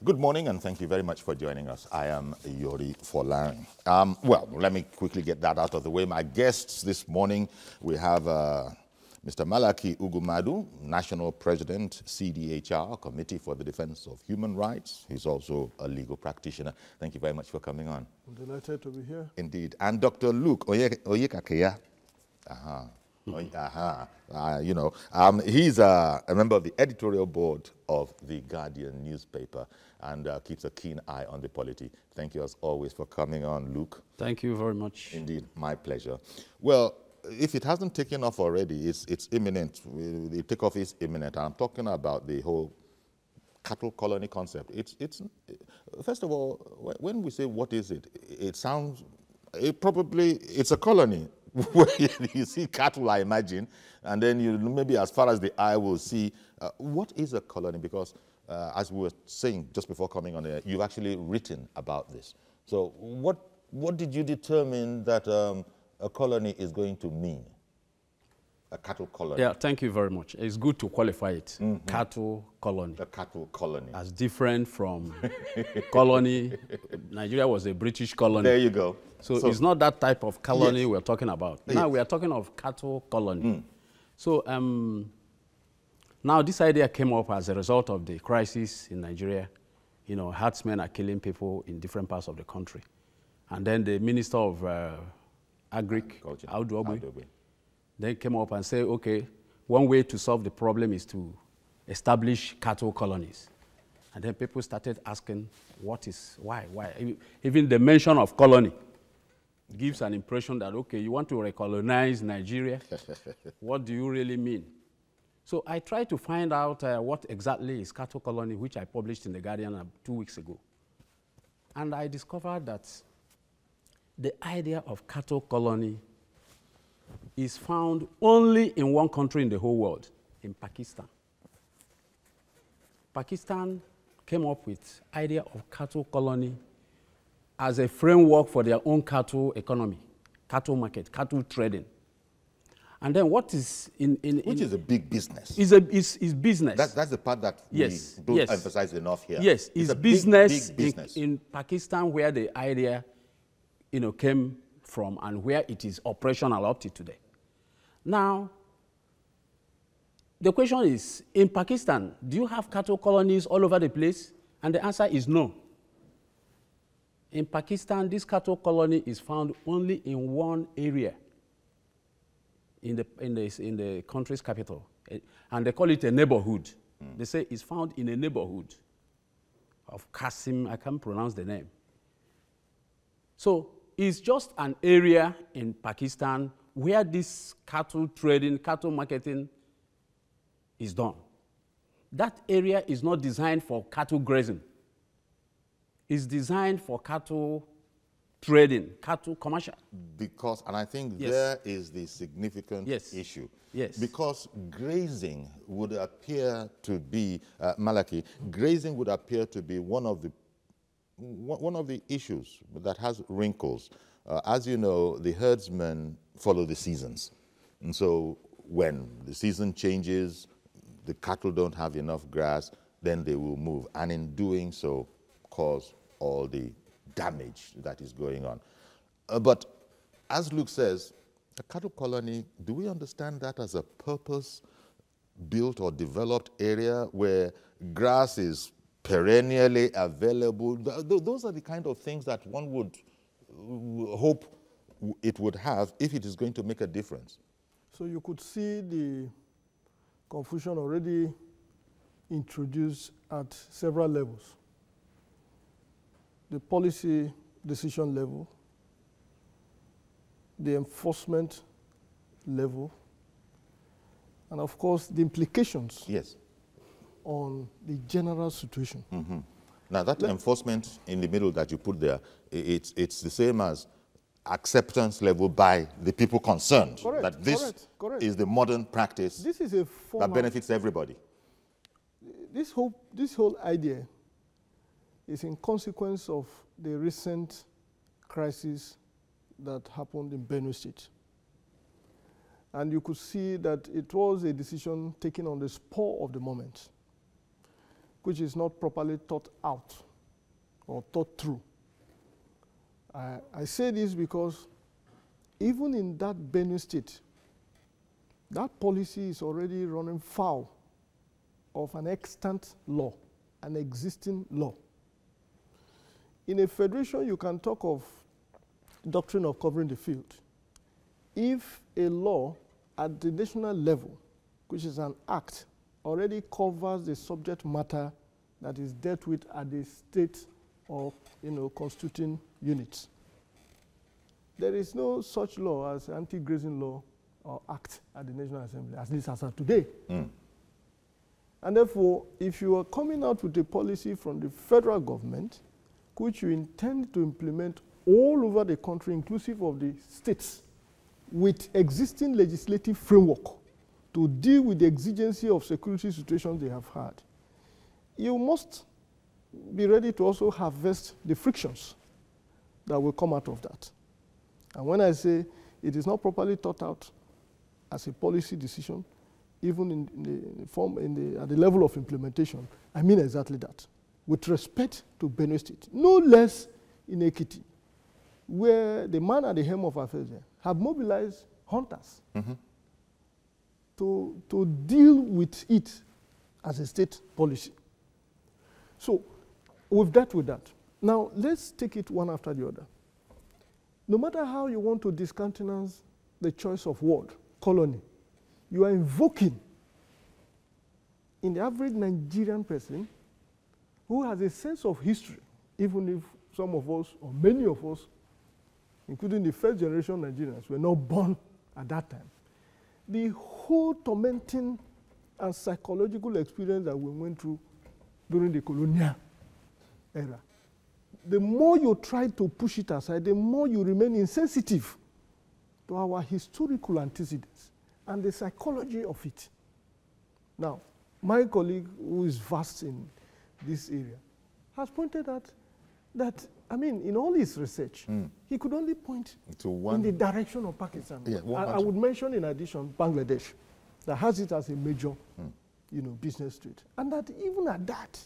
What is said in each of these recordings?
Good morning, and thank you very much for joining us. I am Yori Folarin. Well, let me quickly get that out of the way. My guests this morning, we have Mr. Malaki Ugumadu, National President, CDHR, Committee for the Defense of Human Rights. He's also a legal practitioner. Thank you very much for coming on. I'm delighted to be here. Indeed. And Dr. Luke Oyekakeya. He's a member of the editorial board of the Guardian newspaper and keeps a keen eye on the polity. Thank you as always for coming on, Luke. Thank you very much. Indeed, my pleasure. Well, if it hasn't taken off already, it's imminent. The takeoff is imminent. I'm talking about the whole cattle colony concept. First of all, when we say what is it, it sounds, it's a colony where you see cattle, I imagine, and then you maybe as far as the eye will see. What is a colony? Because as we were saying just before coming on air, you've actually written about this. So what did you determine that a colony is going to mean? A cattle colony. Yeah, thank you very much. It's good to qualify it. Cattle colony. A cattle colony. As different from colony. Nigeria was a British colony. There you go. So it's not that type of colony we're talking about. Yes. Now we are talking of cattle colony. So now this idea came up as a result of the crisis in Nigeria. You know, herdsmen are killing people in different parts of the country. And then the Minister of Agriculture, Audu Ogbe, then came up and said, okay, one way to solve the problem is to establish cattle colonies. And then people started asking, why? Even the mention of colony gives an impression that, okay, you want to recolonize Nigeria. What do you really mean? So I tried to find out what exactly is cattle colony, which I published in The Guardian 2 weeks ago. And I discovered that the idea of cattle colony is found only in one country in the whole world, in Pakistan. Pakistan came up with the idea of cattle colony as a framework for their own cattle economy, cattle market, cattle trading. And then what is which is a big business. Is business. That's the part that we don't emphasize enough here. Yes, it's business, big business. In Pakistan, where the idea came from and where it is operational up to today. Now, the question is, in Pakistan, do you have cattle colonies all over the place? And the answer is no. In Pakistan, this cattle colony is found only in one area in the country's capital. And they call it a neighborhood. They say it's found in a neighborhood of Qasim. I can't pronounce the name. So it's just an area in Pakistan where this cattle trading, cattle marketing is done. That area is not designed for cattle grazing. It's designed for cattle trading, cattle commercial. Because, and I think there is the significant issue. Yes. Because grazing would appear to be, Malaki, grazing would appear to be one of the issues that has wrinkles. As you know, the herdsmen follow the seasons. And so when the season changes, the cattle don't have enough grass, then they will move. And in doing so, cause all the damage that is going on. But as Luke says, a cattle colony, do we understand that as a purpose-built or developed area where grass is perennially available? Those are the kind of things that one would hope it would have if it is going to make a difference. So you could see the confusion already introduced at several levels. The policy decision level, the enforcement level, and of course the implications on the general situation. Now that enforcement in the middle that you put there, it's the same as acceptance level by the people concerned. Correct, that this correct. is the modern practice this is a that benefits everybody. This whole idea is in consequence of the recent crisis that happened in Benue State. And you could see that it was a decision taken on the spur of the moment. which is not properly thought out or thought through. I say this because even in that Benue State, that policy is already running foul of an extant law, an existing law. In a federation, you can talk of doctrine of covering the field. If a law at the national level, which is an act, already covers the subject matter that is dealt with at the state or constituting units, there is no such law as anti-grazing law or act at the National Assembly, at least as of today. And therefore, if you are coming out with a policy from the federal government, which you intend to implement all over the country, inclusive of the states, with existing legislative framework to deal with the exigency of security situations they have had, you must be ready to also harvest the frictions that will come out of that. And when I say it is not properly thought out as a policy decision, even at the level of implementation, I mean exactly that. With respect to Benue State, no less in Ekiti, where the man at the helm of affairs have mobilized hunters to deal with it as a state policy. So we've dealt with that. Now let's take it one after the other. No matter how you want to discountenance the choice of word, colony, you are invoking in the average Nigerian person who has a sense of history, even if some of us, or many of us, including the first generation Nigerians, were not born at that time, the whole tormenting and psychological experience that we went through during the colonial era, the more you try to push it aside, the more you remain insensitive to our historical antecedents and the psychology of it. Now, my colleague, who is vast in this area, has pointed out that, I mean, in all his research, he could only point in the direction of Pakistan. Yeah, I would mention, in addition, Bangladesh, that has it as a major business street. And that even at that,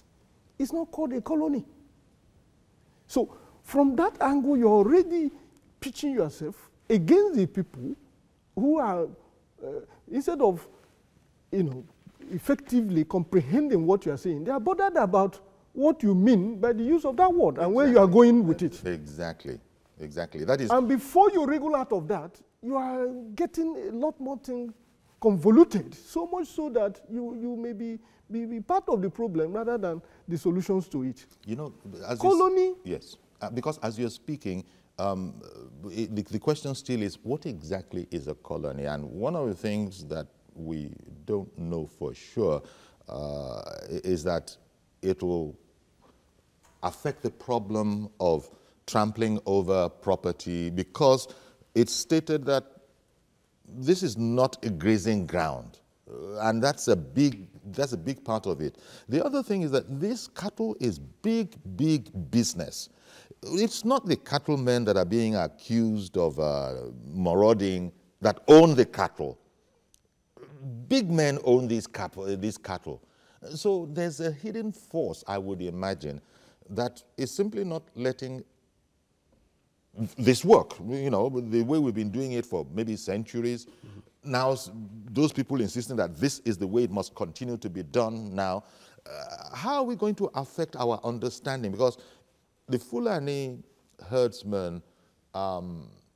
it's not called a colony. So from that angle, you're already pitching yourself against the people who are, instead of, effectively comprehending what you are saying, they are bothered about what you mean by the use of that word and where you are going with it. Exactly. That is. And before you wriggle out of that, you are getting a lot more things convoluted, so much so that you may be part of the problem rather than the solutions to it. As colony. Yes, because as you're speaking, the question still is, what exactly is a colony? And one of the things that we don't know for sure is that it will affect the problem of trampling over property, because it's stated that this is not a grazing ground, and that's a big part of it. The other thing is that this cattle is big business. It's not the cattlemen that are being accused of marauding that own the cattle. Big men own these cattle. So there's a hidden force, I would imagine, that is simply not letting this work, the way we've been doing it for maybe centuries. Now, those people insisting that this is the way it must continue to be done now, how are we going to affect our understanding? Because the Fulani herdsmen,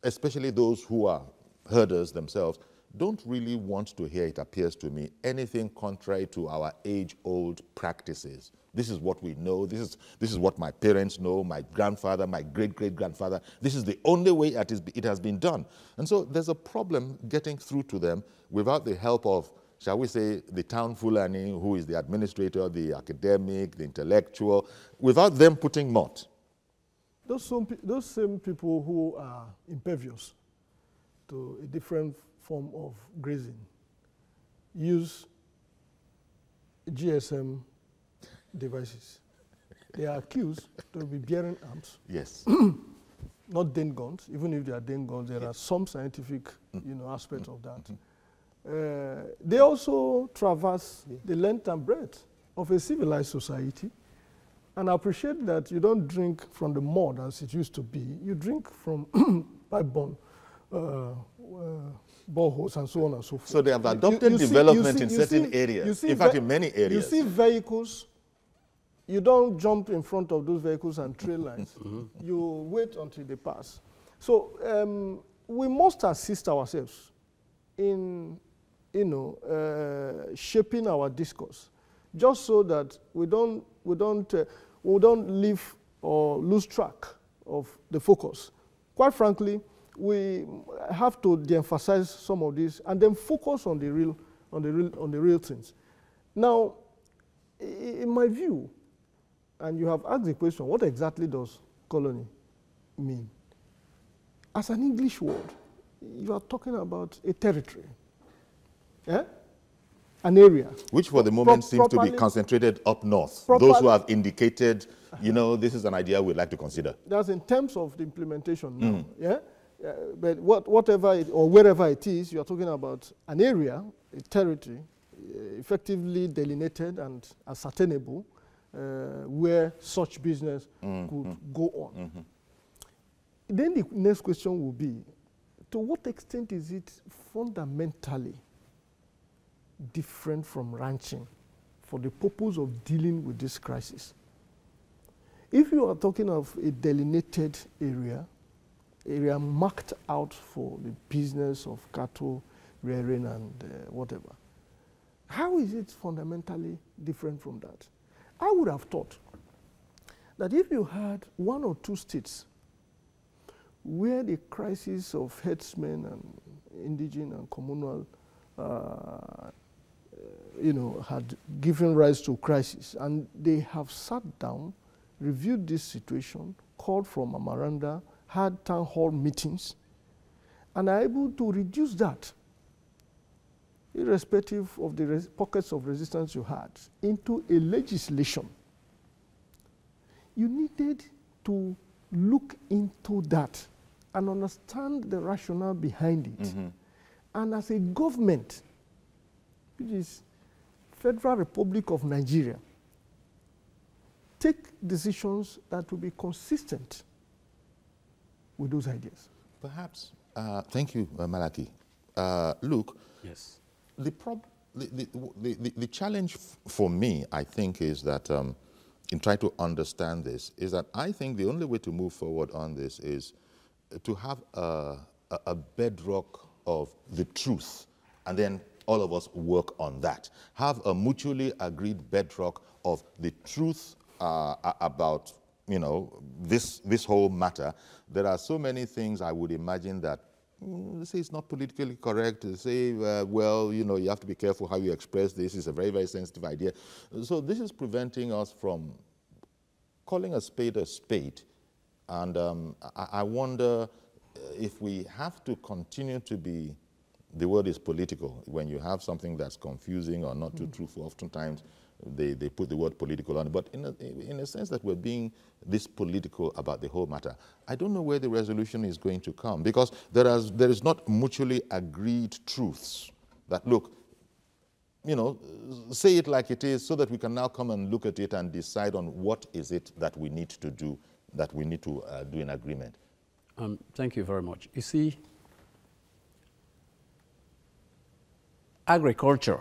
especially those who are herders themselves, don't really want to hear, it appears to me, anything contrary to our age-old practices. This is what we know. This is what my parents know, my grandfather, my great-great-grandfather. This is the only way it has been done. And so there's a problem getting through to them without the help of, shall we say, the town Fulani, who is the administrator, the academic, the intellectual, without them putting mouth. Those same people who are impervious to a different form of grazing use GSM devices. They are accused to be bearing arms. Yes. Not den guns. Even if they are den guns, there are some scientific aspects of that. They also traverse the length and breadth of a civilized society. And I appreciate that you don't drink from the mud as it used to be. You drink from pipe-borne boreholes and so on and so forth. So they have adopted development in certain areas, in fact in many areas. You see vehicles, you don't jump in front of those vehicles and trail lines. You wait until they pass. So we must assist ourselves in, shaping our discourse, just so that we don't leave or lose track of the focus. Quite frankly, we have to de-emphasize some of this and then focus on the real things. Now, in my view, and you have asked the question, what exactly does colony mean? As an English word, you are talking about a territory, an area. Which for the moment seems to be concentrated up north. Those who have indicated, this is an idea we'd like to consider. That's in terms of the implementation now, but whatever or wherever it is, you are talking about an area, a territory, effectively delineated and ascertainable, where such business could go on. Then the next question will be, to what extent is it fundamentally different from ranching for the purpose of dealing with this crisis? If you are talking of a delineated area marked out for the business of cattle rearing and whatever, how is it fundamentally different from that? I would have thought that if you had one or two states where the crisis of herdsmen and indigenous and communal had given rise to crisis, and they have sat down, reviewed this situation, called for memoranda, had town hall meetings, and are able to reduce that, irrespective of the pockets of resistance you had, into a legislation. You needed to look into that and understand the rationale behind it. And as a government, which is Federal Republic of Nigeria, take decisions that will be consistent with those ideas. Perhaps, thank you, Malaki. Luke, yes. The challenge for me, I think, is that in trying to understand this, is that I think the only way to move forward on this is to have a bedrock of the truth, and then all of us work on that. Have a mutually agreed bedrock of the truth about, this whole matter. There are so many things I would imagine that say it's not politically correct to say, well, you have to be careful how you express this. It's a very, very sensitive idea. So this is preventing us from calling a spade. And I wonder if we have to continue to be, the word is political. When you have something that's confusing or not too truthful, oftentimes they put the word political on it. But in a sense that we're being this political about the whole matter, I don't know where the resolution is going to come, because there is not mutually agreed truths that, look, say it like it is, so that we can now come and look at it and decide on what is it that we need to do, do in agreement. Thank you very much. You see, agriculture,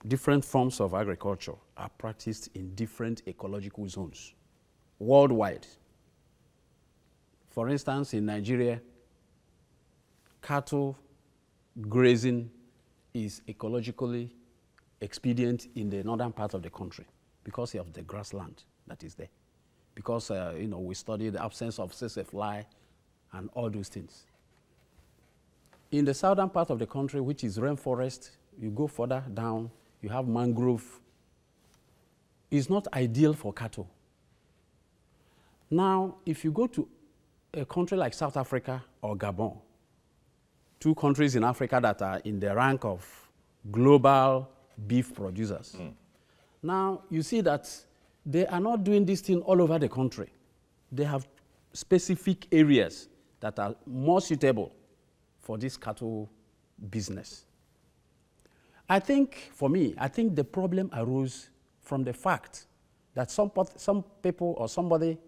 different forms of agriculture are practiced in different ecological zones worldwide. For instance, in Nigeria, cattle grazing is ecologically expedient in the northern part of the country because of the grassland that is there. Because, we study the absence of fly and all those things. In the southern part of the country, which is rainforest, you go further down, you have mangrove. It's not ideal for cattle. Now, if you go to a country like South Africa or Gabon, two countries in Africa that are in the rank of global beef producers, now you see that they are not doing this thing all over the country. They have specific areas that are more suitable for this cattle business. I think, for me, the problem arose from the fact that some people or somebody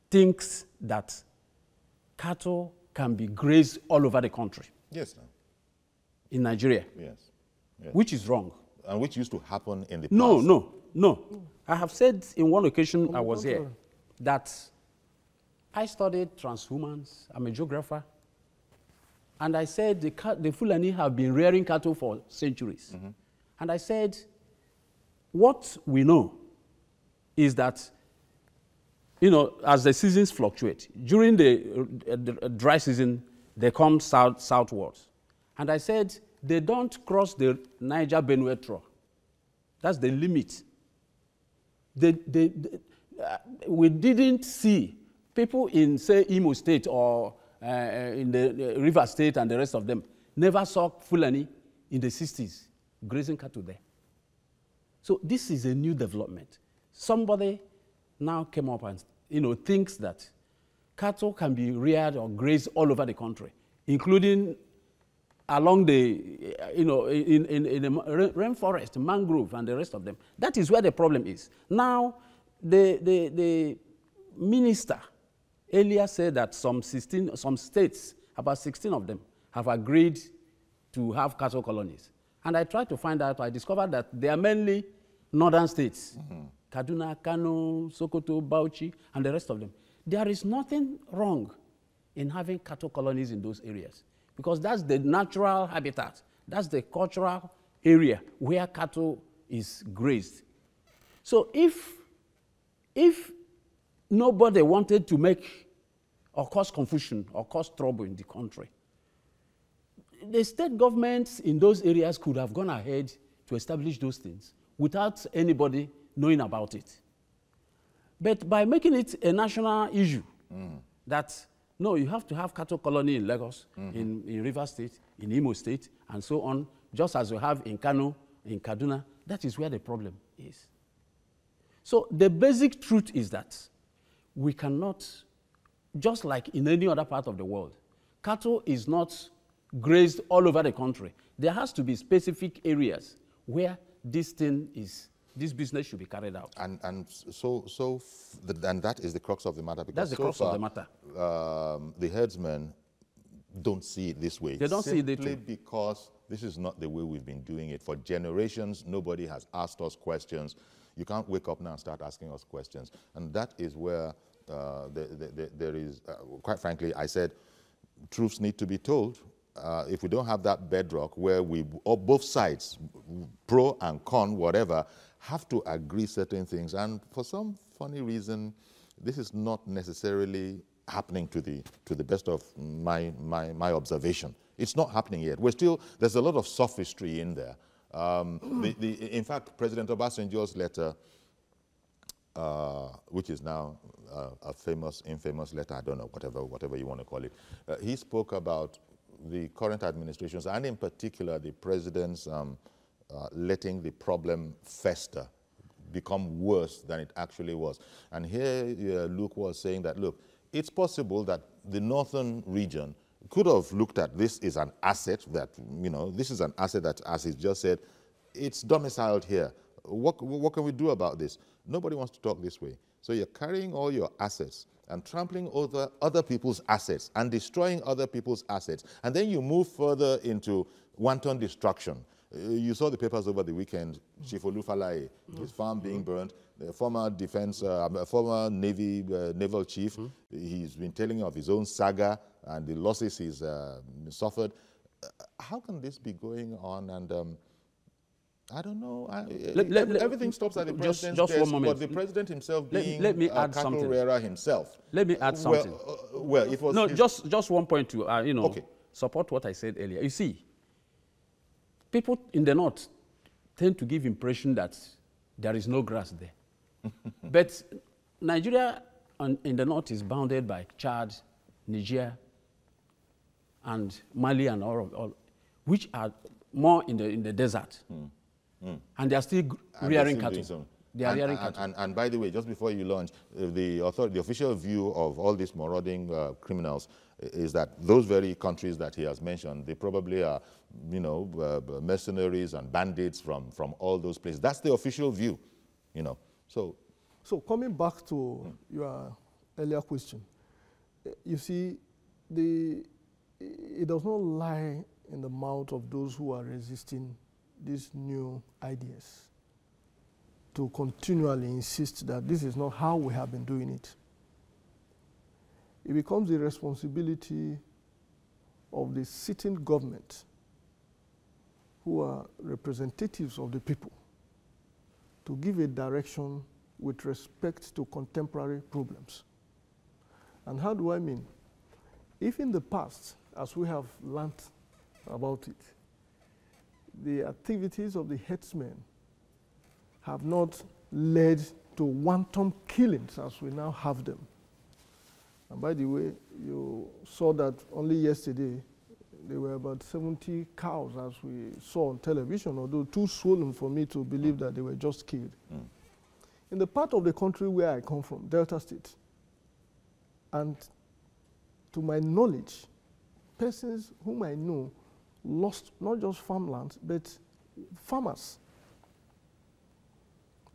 thinks that cattle can be grazed all over the country. Yes, sir. In Nigeria. Yes. Yes. Which is wrong. And which used to happen in the past. No. I have said in one occasion I was here that I studied transhumance. I'm a geographer. And I said the Fulani have been rearing cattle for centuries. Mm-hmm. And I said, what we know is that, you know, as the seasons fluctuate, during the dry season, they come southwards. And I said, they don't cross the Niger-Benue Trough. That's the limit. We didn't see people in, say, Imo State or in the River State and the rest of them, never saw Fulani in the 60s grazing cattle there. So this is a new development. Somebody now came up and, you know, thinks that cattle can be reared or grazed all over the country, including along the, you know, in the rainforest, mangrove, and the rest of them. That is where the problem is. Now, the minister earlier said that some states, about 16 of them, have agreed to have cattle colonies. And I tried to find out, I discovered that they are mainly northern states, Kaduna, Kano, Sokoto, Bauchi, and the rest of them. There is nothing wrong in having cattle colonies in those areas, because that's the natural habitat. That's the cultural area where cattle is grazed. So if nobody wanted to make or cause confusion or cause trouble in the country, the state governments in those areas could have gone ahead to establish those things without anybody knowing about it. But by making it a national issue, that no, you have to have cattle colony in Lagos, in River State, in Imo State, and so on, just as you have in Kano, in Kaduna, that is where the problem is. So the basic truth is that we cannot, just like in any other part of the world, cattle is not grazed all over the country. There has to be specific areas where this business should be carried out. And that is the crux of the matter. Because that's the crux of the matter. The herdsmen don't see it this way. They don't see it this way. Simply because this is not the way we've been doing it. For generations, nobody has asked us questions. You can't wake up now and start asking us questions. And that is where there is, quite frankly, I said, truths need to be told. If we don't have that bedrock where we, or both sides, pro and con, whatever, have to agree certain things. And for some funny reason, this is not necessarily happening to the best of my observation. It's not happening yet. There's a lot of sophistry in there. In fact, President Obasanjo's letter, which is now a famous, infamous letter, I don't know, whatever you want to call it, he spoke about the current administrations, and in particular the president's letting the problem fester, become worse than it actually was. And here Luke was saying that, look, it's possible that the northern region could have looked at this as an asset that, you know, this is an asset that, as he just said, it's domiciled here. What can we do about this? Nobody wants to talk this way. So you're carrying all your assets and trampling over other people's assets and destroying other people's assets. And then you move further into wanton destruction. You saw the papers over the weekend, Chief Olufalaye, his farm being burnt, the former former naval chief, he's been telling of his own saga and the losses he's suffered. How can this be going on? And I don't know. Everything stops at the president's desk, but the president himself being a cattle rearer himself. Let me add something. Well, it was... No, just one point to, you know, support what I said earlier. You see, people in the north tend to give impression that there is no grass there. But Nigeria in the north is bounded by Chad, Niger, and Mali, and all which are more in the desert. And they are still rearing cattle. They are rearing cattle. And by the way, just before you launch, the official view of all these marauding criminals is that those very countries that he has mentioned, they probably are, you know, mercenaries and bandits from all those places. That's the official view. you know. So coming back to your earlier question, you see, it does not lie in the mouth of those who are resisting these new ideas to continually insist that this is not how we have been doing it. It becomes the responsibility of the sitting government, who are representatives of the people, to give a direction with respect to contemporary problems. And how do I mean? If in the past, as we have learned about it, the activities of the headsmen have not led to wanton killings as we now have them. And by the way, you saw that only yesterday there were about 70 cows, as we saw on television, although too swollen for me to believe that they were just killed. In the part of the country where I come from, Delta State, and to my knowledge, persons whom I know lost not just farmlands, but farmers.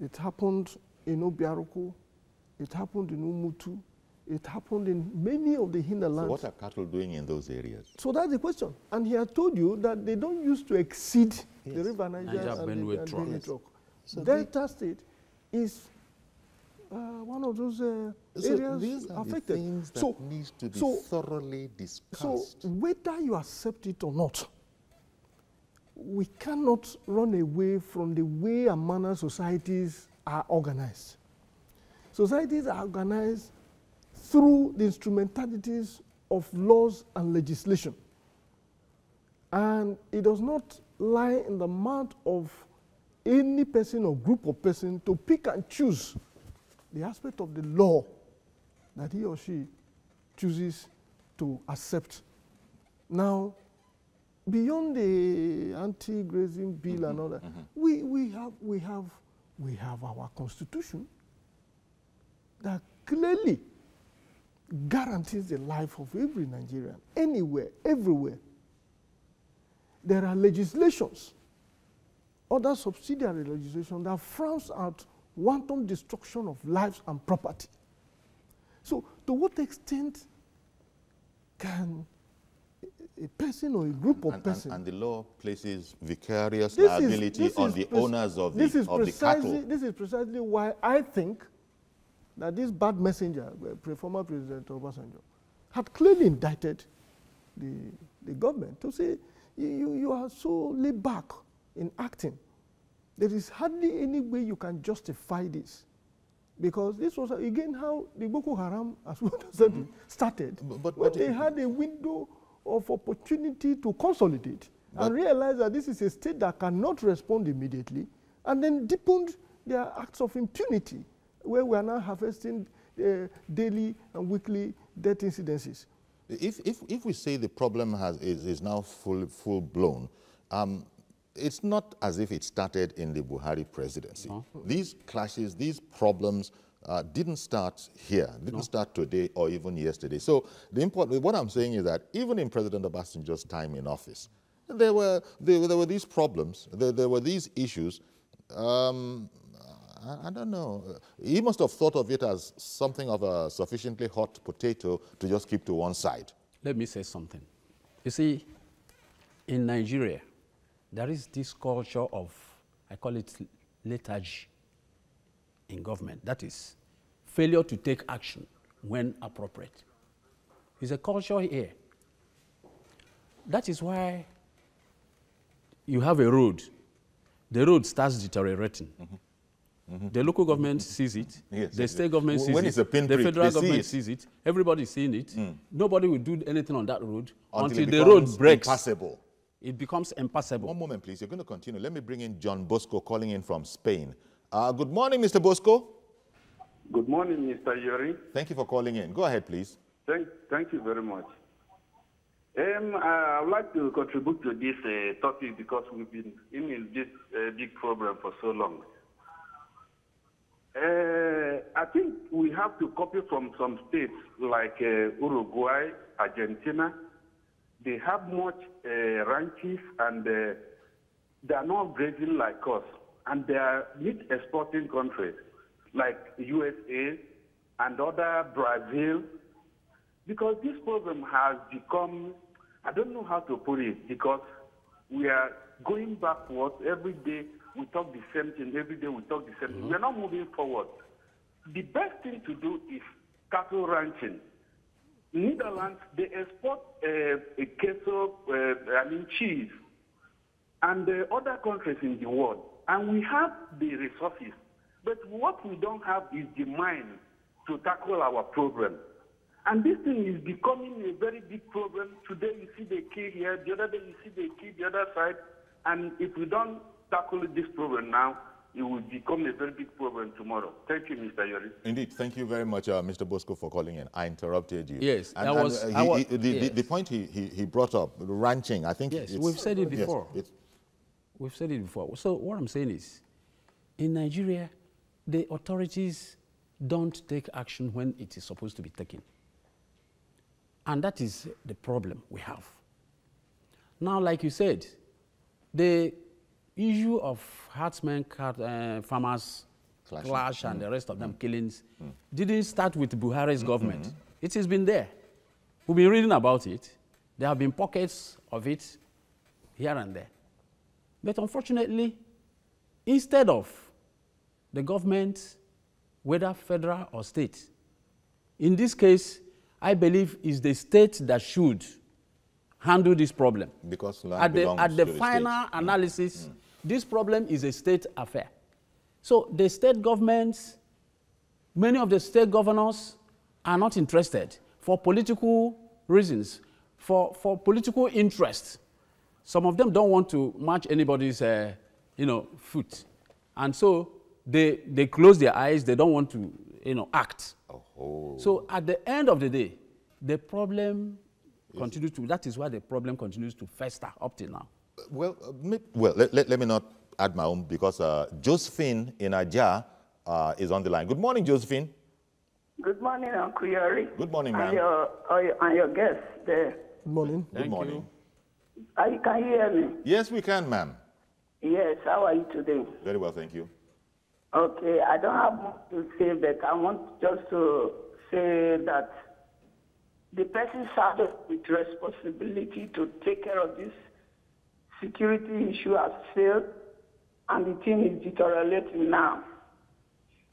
It happened in Obiaruku, it happened in Umutu, it happened in many of the hinterlands. So what are cattle doing in those areas? So that's the question. And he had told you that they don't used to exceed the River Niger and the Benue Truck. So Delta State is one of those areas these are affected. The things that need to be thoroughly discussed. So whether you accept it or not, we cannot run away from the way and manner societies are organized. Societies are organized through the instrumentalities of laws and legislation. And it does not lie in the mouth of any person or group of persons to pick and choose the aspect of the law that he or she chooses to accept. Now, beyond the anti-grazing bill and all that, we have our constitution that clearly guarantees the life of every Nigerian, anywhere, everywhere. There are legislations, other subsidiary legislation that frowns out wanton destruction of lives and property. So to what extent can a person or a group of persons... And the law places vicarious liability on the owners of the cattle. This is precisely why I think that this bad messenger, former President Obasanjo, had clearly indicted the government to say, you are so laid back in acting. There is hardly any way you can justify this. Because this was, again, how the Boko Haram, as we understand, started. But they had a window of opportunity to consolidate and realize that this is a state that cannot respond immediately, and then deepened their acts of impunity, where we are now harvesting daily and weekly death incidences. If we say the problem is now full blown, it's not as if it started in the Buhari presidency. No. These clashes, these problems didn't start here, didn't start today or even yesterday. So what I'm saying is that even in President Obasanjo's time in office, there were these problems, there were these issues. I don't know. He must have thought of it as something of a sufficiently hot potato to just keep to one side. Let me say something. You see, in Nigeria, there is this culture of, I call it lethargy in government. That is, failure to take action when appropriate. It's a culture here. That is why you have a road. The road starts deteriorating. The local government sees it, the state government sees it, the federal government sees it, everybody is seeing it. Nobody will do anything on that road until the road breaks. Impassable. It becomes impassable. One moment, please. You're going to continue. Let me bring in John Bosco calling in from Spain. Good morning, Mr. Bosco. Good morning, Mr. Yori. Thank you for calling in. Go ahead, please. Thank you very much. I would like to contribute to this topic because we've been in this big problem for so long. I think we have to copy from some states like Uruguay, Argentina. They have much ranches and they are not grazing like us. and they are meat exporting countries like USA and other Brazil, because this problem has become, I don't know how to put it, because we are going backwards. Every day we talk the same thing. Every day we talk the same thing. We are not moving forward. The best thing to do is cattle ranching. Netherlands, they export a queso, cheese, and other countries in the world. And we have the resources. But what we don't have is the mind to tackle our problem. And this thing is becoming a very big problem. Today you see the key here, the other day you see the key the other side. And if we don't tackle this problem now, it will become a very big problem tomorrow. Thank you, Mr. Yori. Indeed. Thank you very much, Mr. Bosco, for calling in. I interrupted you. Yes. The point he brought up, the ranching, I think... Yes, we've said it before. Yes, we've said it before. So what I'm saying is, in Nigeria, the authorities don't take action when it is supposed to be taken. And that is the problem we have. Now, like you said, the issue of herdsmen, farmers, clash and the rest of them killings didn't start with Buhari's government. It has been there. We've been reading about it. There have been pockets of it here and there. But unfortunately, instead of the government, whether federal or state, in this case, I believe it's the state that should handle this problem. Because land belongs at the to the final state. analysis, this problem is a state affair. So the state governments, many of the state governors are not interested for political reasons, for political interest. Some of them don't want to match anybody's foot. And so they close their eyes, they don't want to act. Oh. So at the end of the day, the problem continues to, that is why the problem continues to fester up till now. Well, let me not add my own, because Josephine in Ajah is on the line. Good morning, Josephine. Good morning, Uncle Yori. Good morning, ma'am. And your guest there. Good morning. Good morning. Can you hear me? Yes, we can, ma'am. Yes, how are you today? Very well, thank you. Okay, I don't have much to say, but I want just to say that the person started with responsibility to take care of this security issue has failed, and the thing is deteriorating now.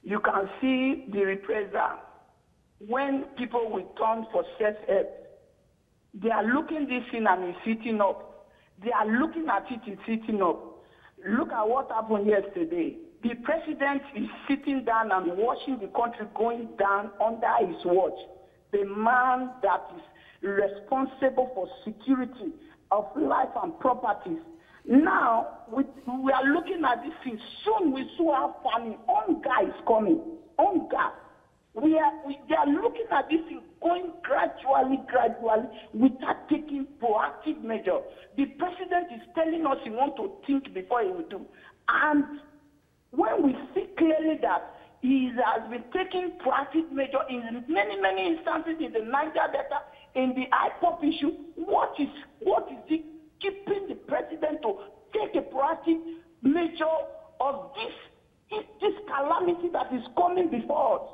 You can see the reprisal when people will turn for self-help. They are looking this in and it's sitting up. They are looking at it, it's sitting up. Look at what happened yesterday. The president is sitting down and watching the country going down under his watch. The man that is responsible for security of life and properties. Now, we are looking at this thing. Soon we saw how famine. Hunger is coming. Hunger. They are looking at this thing going gradually, without taking proactive measures. The president is telling us he wants to think before he will do. And when we see clearly that he has been taking proactive measures in many instances in the Niger Delta, in the IPOP issue, what is it keeping the president to take a proactive measure of this calamity that is coming before us?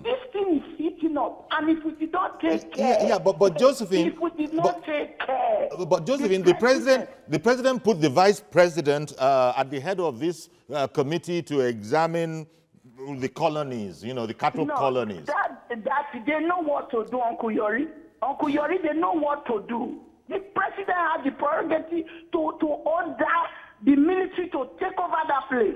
This thing is heating up, and if we did not take care, but Josephine, if we did not take care, but Josephine, the president put the vice president at the head of this committee to examine the colonies, the cattle colonies. That they know what to do, Uncle Yori. Uncle Yori, they know what to do. The president has the prerogative to order the military to take over that place.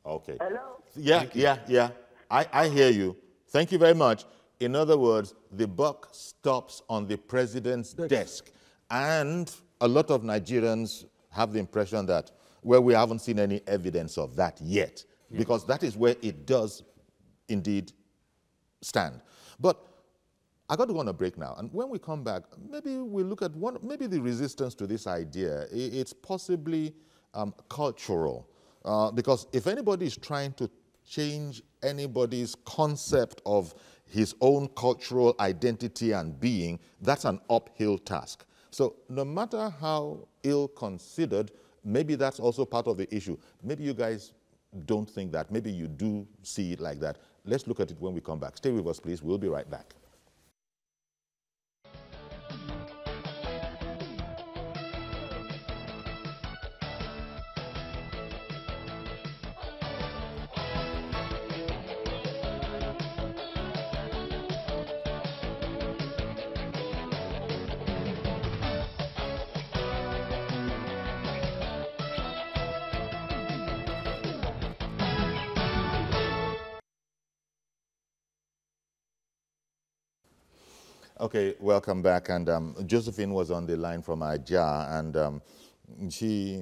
Okay. Hello? Yeah. I hear you. Thank you very much. In other words, the buck stops on the president's desk. And a lot of Nigerians have the impression that, well, we haven't seen any evidence of that yet, because that is where it does indeed stand. But I got to go on a break now. And when we come back, maybe we look at maybe the resistance to this idea. It's possibly cultural. Because if anybody is trying to change anybody's concept of his own cultural identity and being, that's an uphill task. So no matter how ill-considered maybe that's also part of the issue. Maybe you guys don't think that. Maybe you do see it like that. Let's look at it when we come back. Stay with us, please. We'll be right back. Okay, welcome back. And Josephine was on the line from Ajah, and she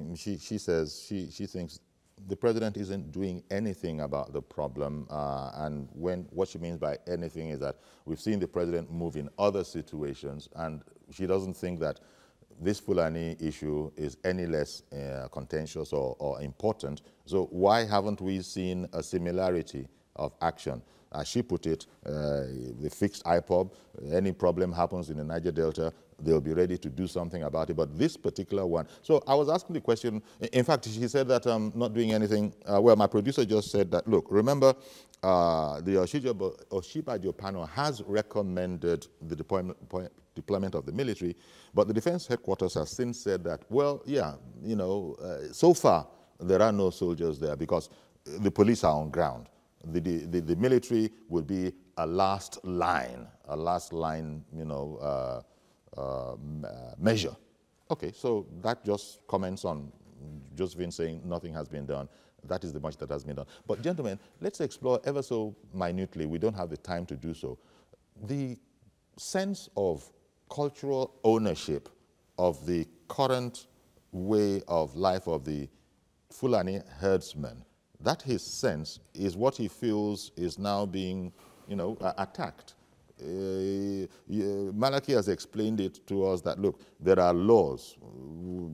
says she thinks the president isn't doing anything about the problem. And what she means by anything is that we've seen the president move in other situations, and she doesn't think that this Fulani issue is any less contentious or important. So why haven't we seen a similarity of action? As she put it, the fixed IPOB, any problem happens in the Niger Delta, they'll be ready to do something about it. But this particular one, so I was asking the question, in fact, she said that I'm not doing anything. Well, my producer just said that, look, remember, the Oshibajo panel has recommended the deployment of the military, but the Defense Headquarters has since said that, well, yeah, you know, so far there are no soldiers there because the police are on ground. The military would be a last line, you know, measure. Okay, so that just comments on Josephine saying nothing has been done. That is the much that has been done. But gentlemen, let's explore ever so minutely, we don't have the time to do so, the sense of cultural ownership of the current way of life of the Fulani herdsmen. That his sense is what he feels is now being, you know, attacked. Malaki has explained it to us that, look, there are laws,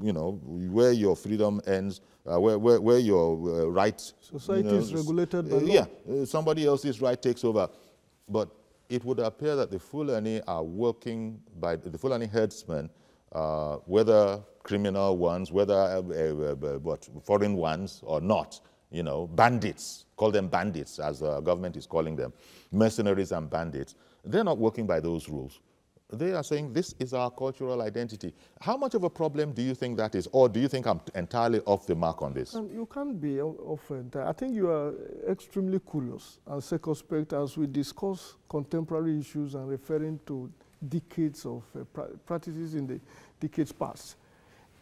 you know, where your freedom ends, where your rights... Society is regulated by law. Yeah, somebody else's right takes over. But it would appear that the Fulani are working by the Fulani herdsmen, whether criminal ones, whether foreign ones or not, you know, bandits, call them bandits as the government is calling them, mercenaries and bandits. They're not working by those rules. They are saying this is our cultural identity. How much of a problem do you think that is? Or do you think I'm entirely off the mark on this? You can't be off entirely. I think you are extremely curious and circumspect as we discuss contemporary issues and referring to decades of practices in the decades past.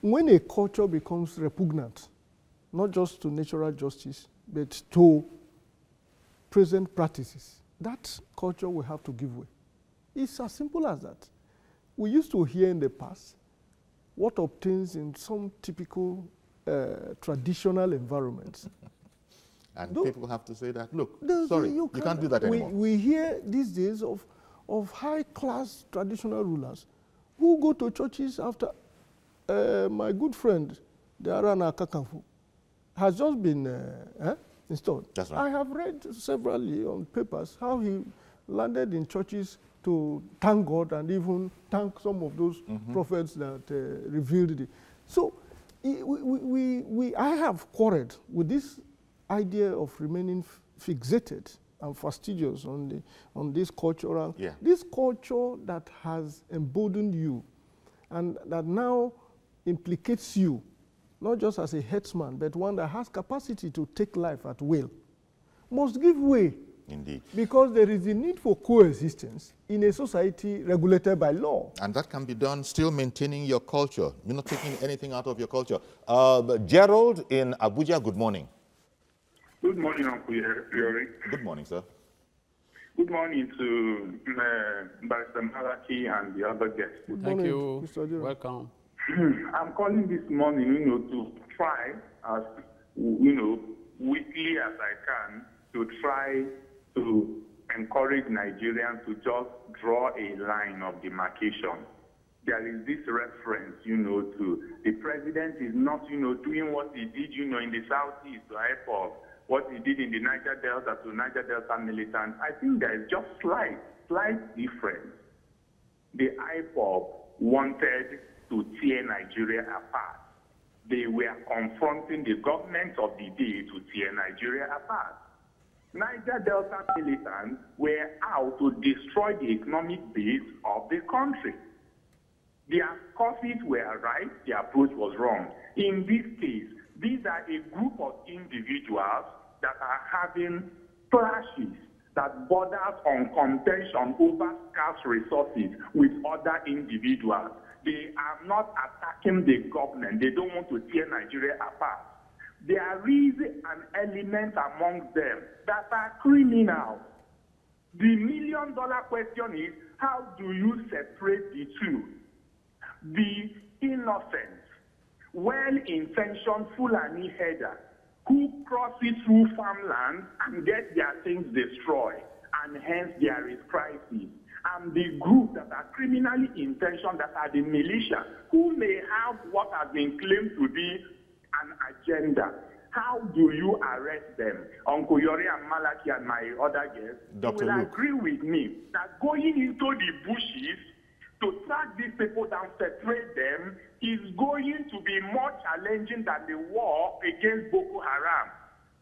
When a culture becomes repugnant, not just to natural justice, but to present practices, that culture will have to give way. It's as simple as that. We used to hear in the past what obtains in some typical traditional environments. And people have to say that, look, sorry, you can't do that anymore. We hear these days of high-class traditional rulers who go to churches after my good friend, the Arana Kakanfu, has just been installed. That's right. I have read severally on papers how he landed in churches to thank God and even thank some of those prophets that revealed it. So I have quarreled with this idea of remaining fixated and fastidious on this cultural, this culture that has emboldened you and that now implicates you, not just as a headsman, but one that has capacity to take life at will, must give way. Indeed. Because there is a need for coexistence in a society regulated by law. And that can be done still maintaining your culture. You're not taking anything out of your culture. Gerald in Abuja, good morning. Good morning, Uncle Yori. Good morning, sir. Good morning to Barrister Malaki and the other guests. Good Thank morning, you. Mr. Adira. Welcome. I'm calling this morning, to try as, weekly as I can, to try to encourage Nigerians to just draw a line of demarcation. There is this reference, to the president is not, doing what he did, in the Southeast to IPOB, what he did in the Niger Delta to Niger Delta militants. I think there is just slight difference. The IPOB wanted to tear Nigeria apart. They were confronting the government of the day to tear Nigeria apart. Niger Delta militants were out to destroy the economic base of the country. Their causes were right, the approach was wrong. In this case, these are a group of individuals that are having clashes that borders on contention over scarce resources with other individuals. They are not attacking the government. They don't want to tear Nigeria apart. There is an element amongst them that are criminals. The million-dollar question is, how do you separate the two? The innocent, well-intentioned Fulani header who crosses through farmland and get their things destroyed, and hence there is crisis. And the group that are criminally intentioned, that are the militia, who may have what has been claimed to be an agenda. How do you arrest them? Uncle Yori and Malaki and my other guests will agree with me that going into the bushes to track these people down, separate them, is going to be more challenging than the war against Boko Haram.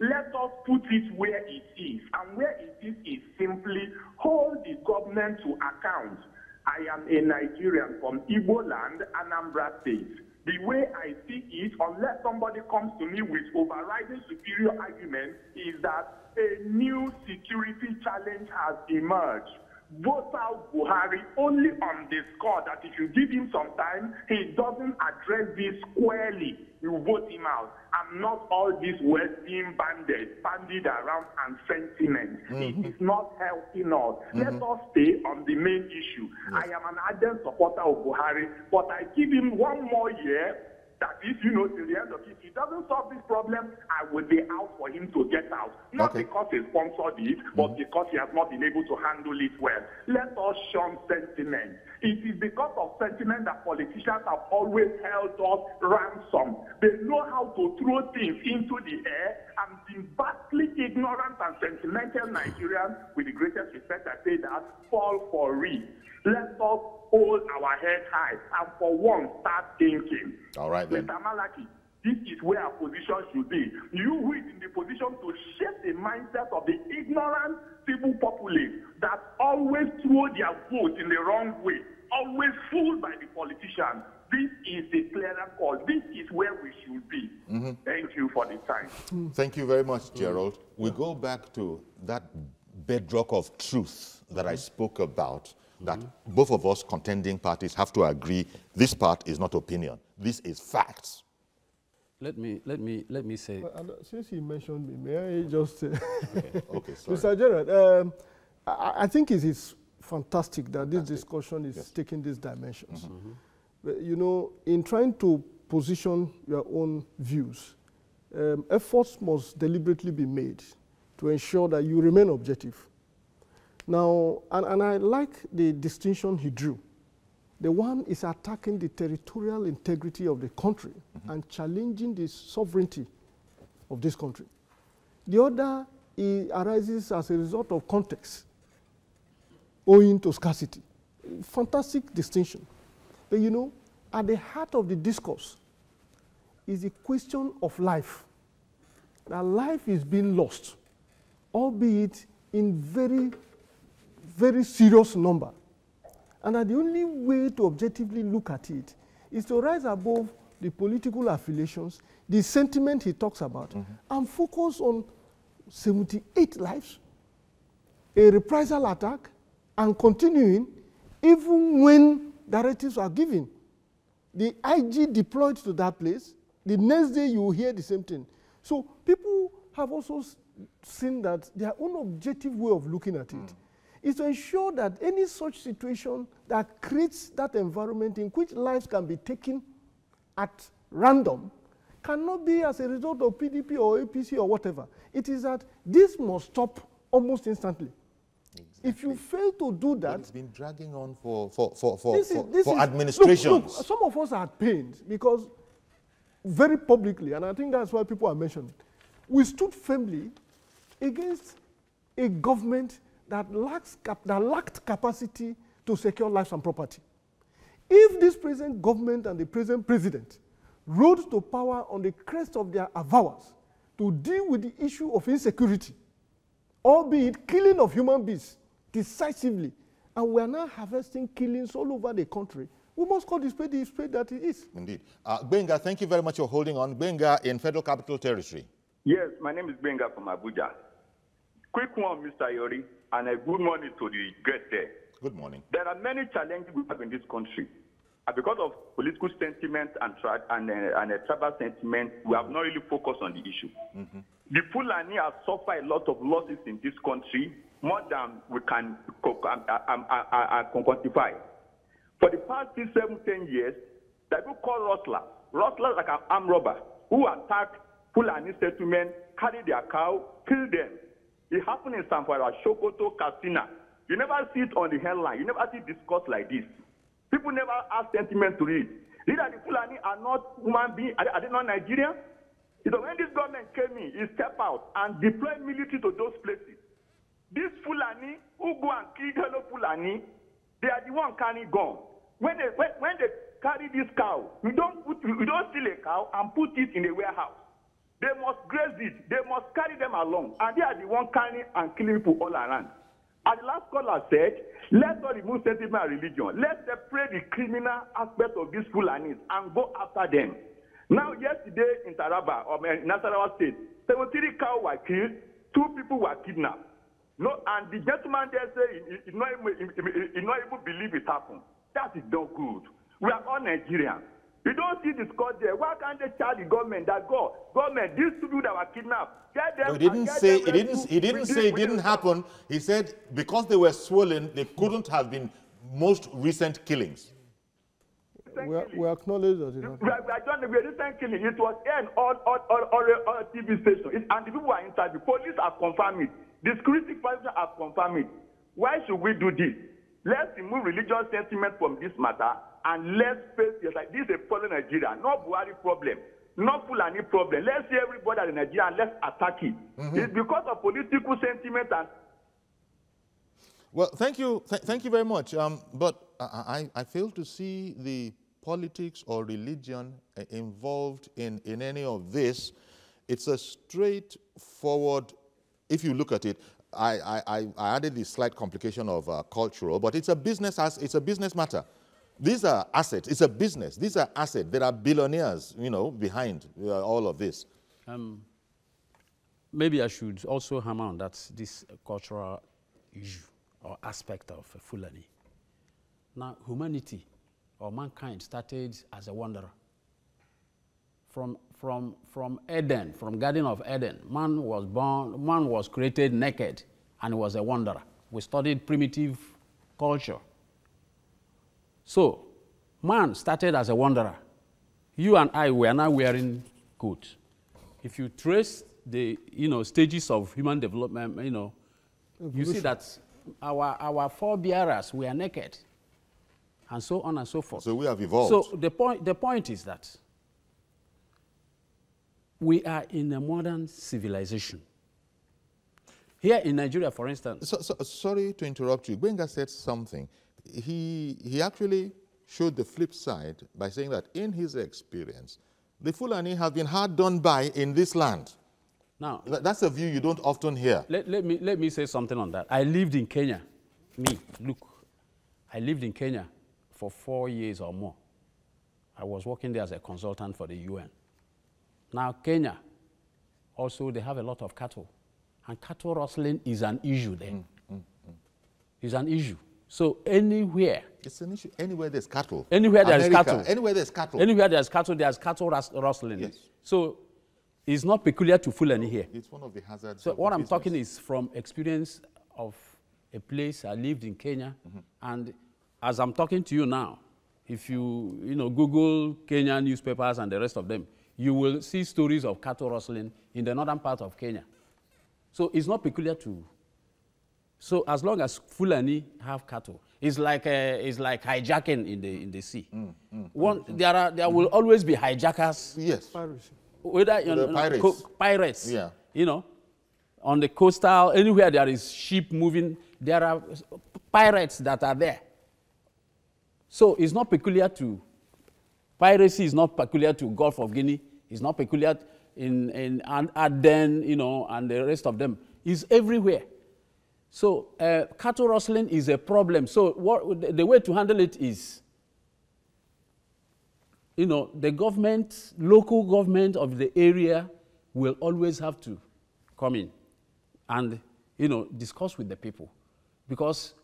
Let us put it where it is. And where it is simply hold the government to account. I am a Nigerian from Igbo land, Anambra State. The way I see it, unless somebody comes to me with overriding superior argument, is that a new security challenge has emerged. Vote out Buhari only on the score that if you give him some time, he doesn't address this squarely, you vote him out. And not all this Western bandied around and sentiment. It is not helping us. Let us stay on the main issue. I am an ardent supporter of Buhari, but I give him one more year. That if you know, till the end of it, if he doesn't solve this problem, I will be out for him to get out. Not because he sponsored it, but because he has not been able to handle it well. Let us shun sentiment. It is because of sentiment that politicians have always held us ransom. They know how to throw things into the air, and the vastly ignorant and sentimental Nigerians, with the greatest respect I say that, fall for it. Let us hold our head high and for once start thinking. All right, then. Mr. Malaki, this is where our position should be. You who is in the position to shape the mindset of the ignorant civil populace that always throw their vote in the wrong way, always fooled by the politicians. This is the clearer call. This is where we should be. Thank you for the time. Thank you very much, Gerald. We go back to that bedrock of truth that I spoke about, that both of us contending parties have to agree this part is not opinion. This is facts. Let me say. Since he mentioned me, may I just say? Okay, sorry. Mr. Gerald, I think it is fantastic that this discussion is taking these dimensions. You know, in trying to position your own views, efforts must deliberately be made to ensure that you remain objective. Now, and I like the distinction he drew. The one is attacking the territorial integrity of the country and challenging the sovereignty of this country. The other arises as a result of context, owing to scarcity. Fantastic distinction. But you know, at the heart of the discourse is the question of life. That life is being lost, albeit in very serious number. And that the only way to objectively look at it is to rise above the political affiliations, the sentiment he talks about, and focus on 78 lives, a reprisal attack, and continuing even when directives are given. The IG deployed to that place, the next day you will hear the same thing. So people have also seen that their own objective way of looking at it is to ensure that any such situation that creates that environment in which lives can be taken at random cannot be as a result of PDP or APC or whatever. It is that this must stop almost instantly. Exactly. If you fail to do that... It's been dragging on for administrations. Look, some of us are pained because very publicly, and I think that's why people are mentioning, we stood firmly against a government that lacked capacity to secure lives and property. If this present government and the present president rose to power on the crest of their avowals to deal with the issue of insecurity, albeit killing of human beings decisively, and we are now harvesting killings all over the country. We must call the spade that it is. Indeed. Benga, thank you very much for holding on. Benga in Federal Capital Territory. Yes, my name is Benga from Abuja. Quick one, Mr. Yori, and a good morning to the guest there. Good morning. There are many challenges we have in this country. Because of political sentiment and tribal sentiment, we have not really focused on the issue. Mm-hmm. The Fulani have suffered a lot of losses in this country, more than we can quantify. For the past 6, 7, 10 years, the people call rustlers like an armed robber, who attack Fulani settlement, carry their cow, kill them. It happened in Zamfara, Sokoto, Katsina. You never see it on the headline. You never see it discussed like this. People never have sentiment to read. These are the Fulani are not human beings. Are they not Nigerian? You know, when this government came in, it stepped out and deployed military to those places. These Fulani who go and kill fellow Fulani, they are the one carrying gun. When they carry this cow, you don't steal a cow and put it in a warehouse. They must graze it. They must carry them along, and they are the one carrying and killing people all around. As the last caller said, let's not remove sentiment and religion. Let's separate the criminal aspect of these Fulanis and go after them. Now, yesterday in Taraba, or in Nasarawa State, 73 cows were killed, 2 people were kidnapped. No, and the gentleman there said he not even believe it happened. That is not good. We are all Nigerians. You don't see this court there. Why can't they charge the government that government, these 2 people that were kidnapped, get them? No, he didn't say it didn't happen. He said because they were swollen, they couldn't have been most recent killings. We acknowledge that it happened. We are done the recent killing. It was in all TV stations, and the people are inside. The police have confirmed it. The security personnel have confirmed it. Why should we do this? Let's remove religious sentiment from this matter, and let's face it like this is a problem in Nigeria, not Buhari problem, not Fulani problem. Let's see everybody in Nigeria and let's attack it. Mm-hmm. It's because of political sentiment and. Well, thank you very much. But I fail to see the politics or religion involved in any of this. It's a straightforward. If you look at it, I added the slight complication of cultural, but it's a business matter. These are assets. It's a business. These are assets. There are billionaires, behind all of this. Maybe I should also hammer on this cultural issue or aspect of Fulani. Now, humanity or mankind started as a wanderer. From Eden, from Garden of Eden, man was created naked and was a wanderer. We studied primitive culture. So, man started as a wanderer. You and I were now wearing coats. If you trace the stages of human development, you see that our forebearers were naked, and so on and so forth. So we have evolved. So the point is that we are in a modern civilization. Here in Nigeria, for instance. Sorry to interrupt you. Benga said something. He actually showed the flip side by saying that in his experience, the Fulani have been hard done by in this land. Now, that's a view you don't often hear. Let me say something on that. I lived in Kenya. I lived in Kenya for 4 years or more. I was working there as a consultant for the UN. Now, Kenya, also, they have a lot of cattle. And cattle rustling is an issue there. It's an issue. So anywhere. It's an issue. Anywhere there's cattle. Anywhere there's cattle. Anywhere there's cattle. Anywhere there's cattle rustling. Yes. So it's not peculiar to Fulani here. It's one of the hazards. So what I'm talking is from experience of a place. I lived in Kenya. And as I'm talking to you now, if you Google Kenya newspapers and the rest of them, you will see stories of cattle rustling in the northern part of Kenya. So it's not peculiar to. So as long as Fulani have cattle, it's like hijacking in the sea. There will always be hijackers. Yes. Whether pirates. Yeah. On the coastal, anywhere there is ship moving, there are pirates that are there. So it's not peculiar to Piracy is not peculiar to Gulf of Guinea. It's not peculiar in Aden, you know, and the rest of them. It's everywhere. So cattle rustling is a problem. So the way to handle it is, you know, the government, local government of the area will always have to come in and, you know, discuss with the people. Because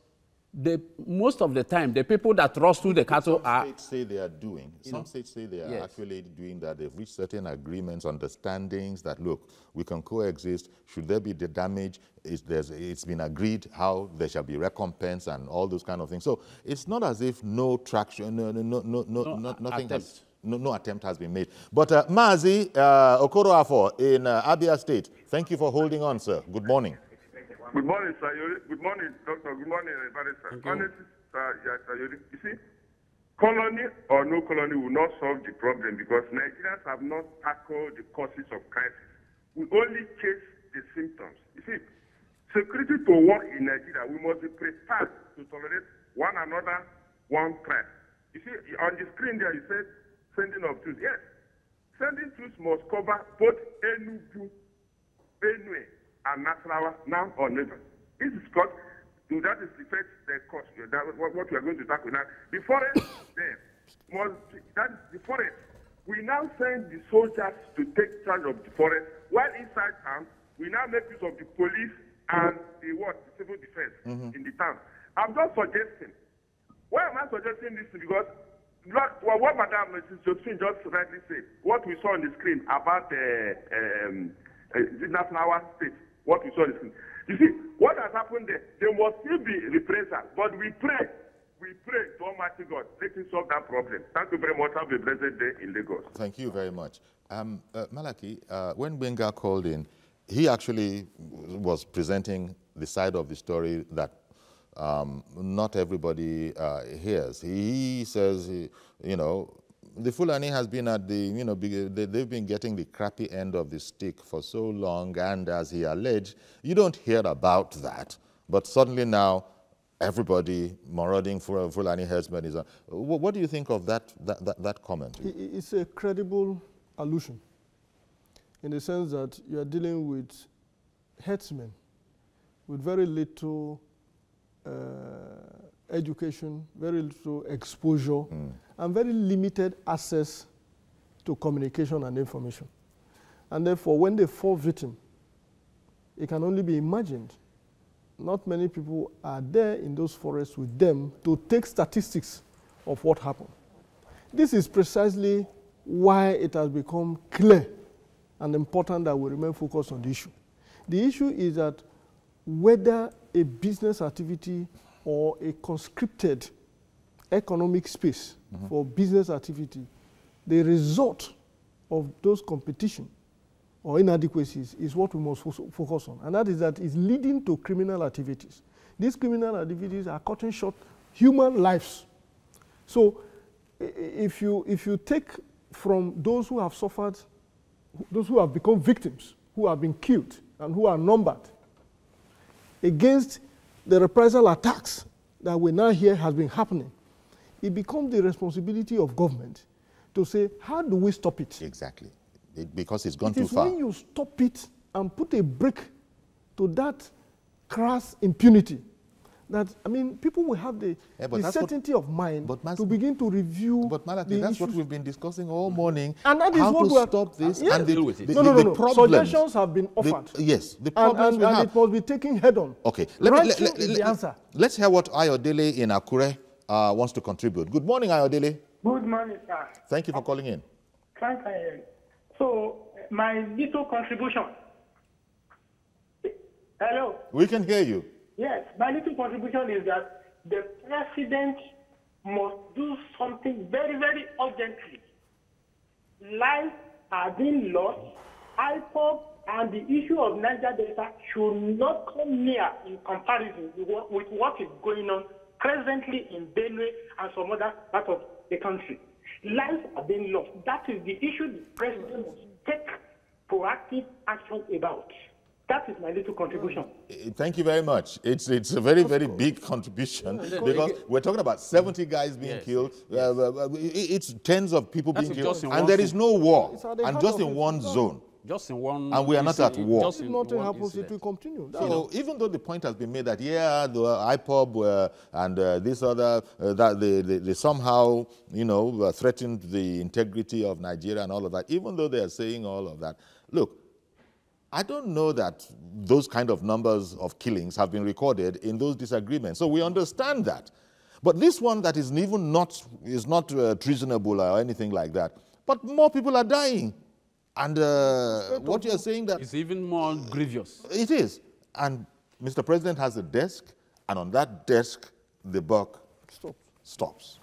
most of the time, the people that rustle the cattle are... Some states say they are doing. Some states say they are actually doing that. They've reached certain agreements, understandings that, look, we can coexist. Should there be the damage, it's been agreed how there shall be recompense and all those kind of things. So it's not as if no traction, no attempt has been made. But Mazi Okoroafo in Abia State, thank you for holding on, sir. Good morning. Good morning, sir. Good morning, Doctor. Good morning, everybody, sir. Honestly, sir, you see, colony or no colony will not solve the problem because Nigerians have not tackled the causes of crisis. We only chase the symptoms. You see, security to work in Nigeria, we must be prepared to tolerate one another, one threat. You see, on the screen there, you said sending of troops. Yes, sending troops must cover both Enugu, Benue, and Nasarawa now or never. This is because that is the first cost. That what we are going to tackle now. The forest there the forest. We now send the soldiers to take charge of the forest, while inside town we now make use of the police and the civil defense in the town. I'm just suggesting. Why am I suggesting this? Because what Madam Josephine just rightly said, what we saw on the screen about Nasarawa State. What we saw is, you see, what has happened there, there must still be reprisal, but we pray to Almighty God, let him solve that problem. Thank you very much. Have a blessed day in Lagos. Thank you very much. Malaki, when Benga called in, he actually was presenting the side of the story that not everybody hears. He says, you know, the Fulani has been at the, you know, they've been getting the crappy end of the stick for so long, and as he alleged, you don't hear about that. But suddenly now, everybody marauding for Fulani herdsmen is on. What do you think of that comment? It's a credible allusion, in the sense that you are dealing with herdsmen with very little education, very little exposure, and very limited access to communication and information. And therefore, when they fall victim, it can only be imagined. Not many people are there in those forests with them to take statistics of what happened. This is precisely why it has become clear and important that we remain focused on the issue. The issue is that whether a business activity or a conscripted economic space for business activity, the result of those competition or inadequacies is what we must focus on. And that is that it's leading to criminal activities. These criminal activities are cutting short human lives. So if you take from those who have suffered, those who have become victims, who have been killed and who are numbered, against the reprisal attacks that we now hear has been happening, it becomes the responsibility of government to say, how do we stop it? Exactly. Because it's gone too far. It is when you stop it and put a break to that crass impunity that, I mean, people will have the certainty of mind to begin to review. But Malaki, that's what we've been discussing all morning. And that is how what to stop this and the problems. Suggestions have been offered. The problems and it must be taken head on. Okay, let's hear what Ayodele in Akure wants to contribute. Good morning, Ayodele. Good morning, sir. Thank you for calling in. Thank you. So, my little contribution. Hello? We can hear you. Yes, my little contribution is that the president must do something very, very urgently. Lives are being lost. IPOB and the issue of Niger Delta should not come near in comparison with what is going on presently in Benue and some other parts of the country. Lives are being lost. That is the issue the president must take proactive action about. That is my little contribution. Thank you very much. It's a very, very big contribution because we're talking about 70 guys being killed. Yes. It's tens of people being killed. And there is no war. And just in one zone. Just in one. And we are not at war. If nothing happens, it will continue. So even though the point has been made that, yeah, the IPOB and this other, that they somehow, you know, threatened the integrity of Nigeria and all of that, even though they are saying all of that, look, I don't know that those kind of numbers of killings have been recorded in those disagreements. So we understand that. But this one that is even not, treasonable or anything like that. But more people are dying. And what you're saying that... It's even more grievous. It is. And Mr. President has a desk, and on that desk, the buck stops.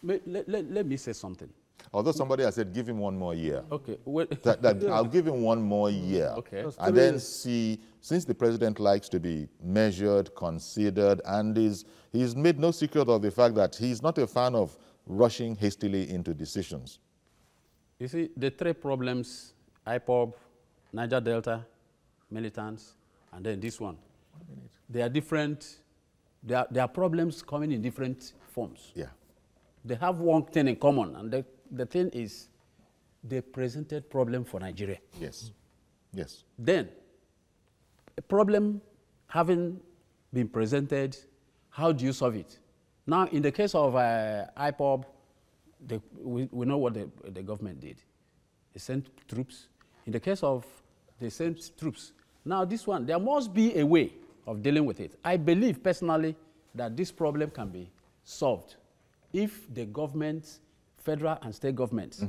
Let me say something. Although somebody has said, give him one more year. Okay. I'll give him one more year. Okay. And then see, since the president likes to be measured, considered, and he's made no secret of the fact that he's not a fan of rushing hastily into decisions. You see, the three problems, IPOB, Niger Delta, militants, and then this one, they are different. There are problems coming in different forms. Yeah. They have one thing in common, and the thing is they presented problem for Nigeria. Yes. Yes. Then, a problem having been presented, how do you solve it? Now, in the case of IPOB, we know what the government did. They sent troops. In the case of they sent troops. Now, this one, there must be a way of dealing with it. I believe personally that this problem can be solved if the governments, federal and state governments,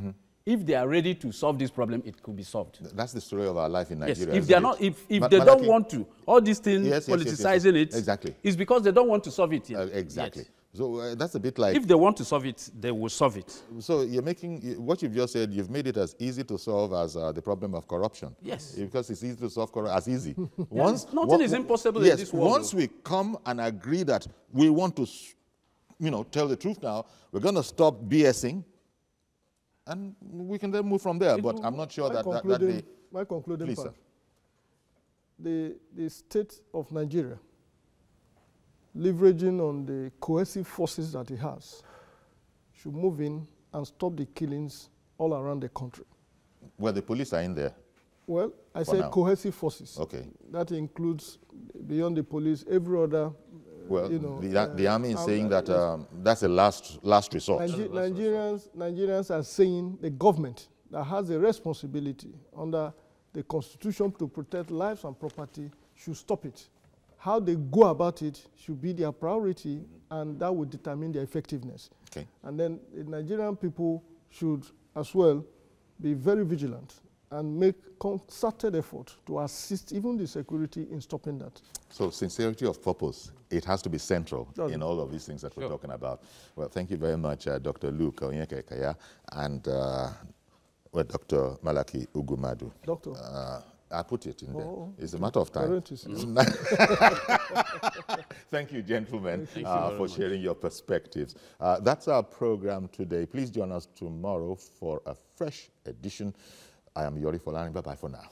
if they are ready to solve this problem, it could be solved. That's the story of our life in Nigeria. Yes. If they are not, if they don't want to, all these things, politicizing it, exactly, it's because they don't want to solve it yet. Exactly. So that's a bit like... If they want to solve it, they will solve it. So you're making... What you've just said, you've made it as easy to solve as the problem of corruption. Yes. Because it's easy to solve as easy. Nothing is impossible in this world. Once we come and agree that we want to, tell the truth now, we're going to stop BSing, and we can then move from there. But I'm not sure that my concluding part. The state of Nigeria, leveraging on the cohesive forces that it has, should move in and stop the killings all around the country. Well, the police are in there. Well, I say cohesive forces. Okay. That includes, beyond the police, every other... Well, the army is saying that that's a last resort. Nigerians are saying the government that has a responsibility under the Constitution to protect lives and property should stop it. How they go about it should be their priority, and that will determine their effectiveness. Okay. And then the Nigerian people should as well be very vigilant and make concerted effort to assist even the security in stopping that. So sincerity of purpose, it has to be central in all of these things that we're talking about. Well, thank you very much, Dr. Luke Onyeka-Ekaya and Dr. Malaki Ugumadu. Doctor. I put it in there. It's a matter of time. Thank you, gentlemen, for sharing your perspectives. That's our program today. Please join us tomorrow for a fresh edition. I am Yori Folani. Bye-bye for now.